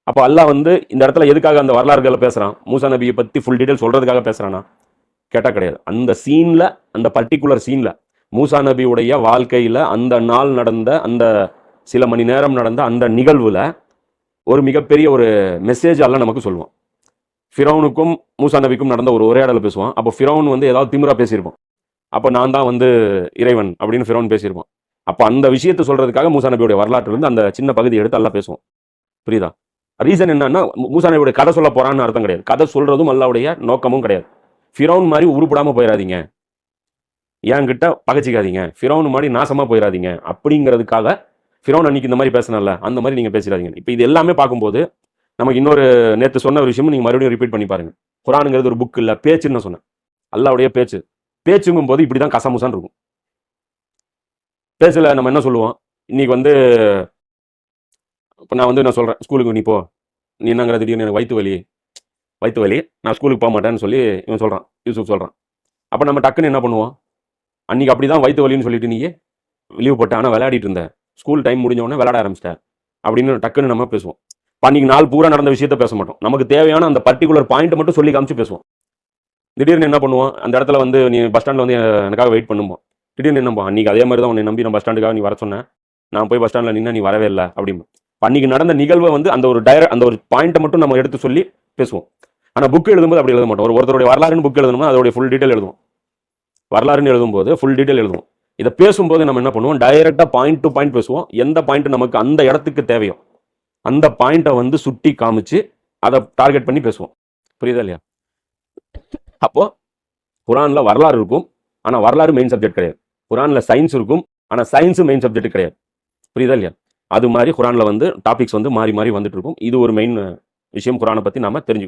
அப்போ அல்லாஹ் வந்து இந்த இடத்துல எதுக்காக அந்த வரலாறுகளை பேசுறான்? மூசா நபியை பத்தி ஃபுல் டீடைல் சொல்றதுக்காக பேசுறானா? கேட்டா கிடையாது. அந்த சீன்ல, அந்த பர்டிகுலர் சீன்ல மூசா நபியுடைய வாழ்க்கையில அந்த நாள் நடந்த, அந்த சில மணி நேரம் நடந்த அந்த நிகழ்வுல ஒரு மிகப்பெரிய ஒரு மெசேஜ் அல்லாஹ் நமக்கு சொல்லுவான். ஃபிரௌனுக்கும் மூசா நபிக்கும் நடந்த ஒரு உரையாடலை பேசுவான். அப்போ ஃபிரௌன் வந்து ஏதாவது திமிரா பேசியிருப்பான். அப்போ நான் தான் வந்து இறைவன் அப்படின்னு ஃபிரௌன் பேசியிருப்பான். அப்போ அந்த விஷயத்தை சொல்றதுக்காக மூசா நபியுடைய வரலாற்றிலிருந்து அந்த சின்ன பகுதி எடுத்து அல்லாஹ் பேசுவோம். புரியுதா? ரீசன் என்னன்னா, மூசா நபியுடைய கதை சொல்ல போறான்னு அர்த்தம் கிடையாது. கதை சொல்றதும் அல்லாஹ்வுடைய நோக்கமும் கிடையாது. ஃபிரௌன் மாதிரி உருப்படாம போயிடாதீங்க, என்கிட்ட பகச்சிக்காதீங்க, ஃபிரௌன் மாதிரி நாசமா போயிடாதீங்க அப்படிங்கிறதுக்காக ஃபிரௌன் அன்னைக்கு இந்த மாதிரி பேசினல, அந்த மாதிரி நீங்க பேசிடாதீங்க. இப்போ இது எல்லாமே பார்க்கும்போது நமக்கு இன்னொரு நேற்று சொன்ன ஒரு விஷயமும் நீங்க மறுபடியும் ரிப்பீட் பண்ணி பாருங்க. குர்ஆனுங்கிறது ஒரு புக் இல்ல, பேச்சுன்னு நான் சொன்னேன். அல்லாஹ்வுடைய பேச்சு. பேச்சுங்கும் போது இப்படிதான் கசமுசான்னு இருக்கும். பேச்சுல நம்ம என்ன சொல்லுவோம்? இன்னைக்கு வந்து இப்போ நான் சொல்றேன், ஸ்கூலுக்கு நீ போ, நீ என்னங்கிற திடீர்னு எனக்கு வயிற்று வலி, நான் ஸ்கூலுக்கு போக மாட்டேன்னு சொல்லி இவன் சொல்றான், யூசுப் சொல்றான். அப்போ நம்ம டக்குன்னு என்ன பண்ணுவோம்? அன்னைக்கு அப்படிதான் வயிற்று வலின்னு சொல்லிட்டு நீ லீவ் போட்ட, ஆனால் விளையாடிட்டு இருந்த, ஸ்கூல் டைம் முடிஞ்ச உடனே விளையாட ஆரம்பிச்சிட்ட அப்படின்னு டக்குன்னு நம்ம பேசுவோம். அன்னைக்கு நாள் பூரா நடந்த விஷயத்த பேச மாட்டோம். நமக்கு தேவையான அந்த பர்டிகுலர் பாயிண்ட் மட்டும் சொல்லி காமிச்சு பேசுவோம். திடீர்னு என்ன பண்ணுவோம்? அந்த இடத்துல வந்து நீ பஸ் ஸ்டாண்டில் வந்து எனக்காக வெயிட் பண்ணும்போம். திடீர்னு என்னப்பா அன்னைக்கு அதே மாதிரி தான் உன்னை நம்பி நான் பஸ் ஸ்டாண்டுக்காக நீ வர சொன்னேன், நான் போய் பஸ் ஸ்டாண்டில் நின்று நீ வரவே இல்லை அப்படின்னு. அன்னைக்கு நடந்த நிகழ்வை வந்து அந்த ஒரு பாயிண்ட்டை மட்டும் நம்ம எடுத்து சொல்லி பேசுவோம். ஆனால் புக் எழுதும்போது அப்படி எழுத மாட்டோம். ஒருத்தருடைய வரலாறுன்னு புக் எழுதணும்னா அதோடைய ஃபுல் டீட்டெயில் எழுதுவோம். வரலாறுன்னு எழுதும்போது ஃபுல் டீட்டெயில் எழுதுவோம். இதை பேசும்போது நம்ம என்ன பண்ணுவோம்? டைரக்டாக பாயிண்ட் டு பாயிண்ட் பேசுவோம். எந்த பாயிண்ட் நமக்கு அந்த இடத்துக்கு தேவையோ அந்த பாயிண்ட்டை வந்து சுட்டி காமிச்சு அதை டார்கெட் பண்ணி பேசுவோம். புரியுதா இல்லையா? அப்போ குர்ஆன்ல வரலாறு இருக்கும், ஆனால் வரலாறு மெயின் சப்ஜெக்ட் கிடையாது. குர்ஆன்ல சயின்ஸ் இருக்கும், ஆனால் சயின்ஸ் மெயின் சப்ஜெக்ட் கிடையாது. புரியுதா இல்லையா? அது மாதிரி குர்ஆன்ல வந்து டாபிக்ஸ் வந்து மாறி மாறி வந்துட்டு இருக்கும். இது ஒரு மெயின் விஷயம் குர்ஆனை பற்றி நாம தெரிஞ்சுக்கணும்.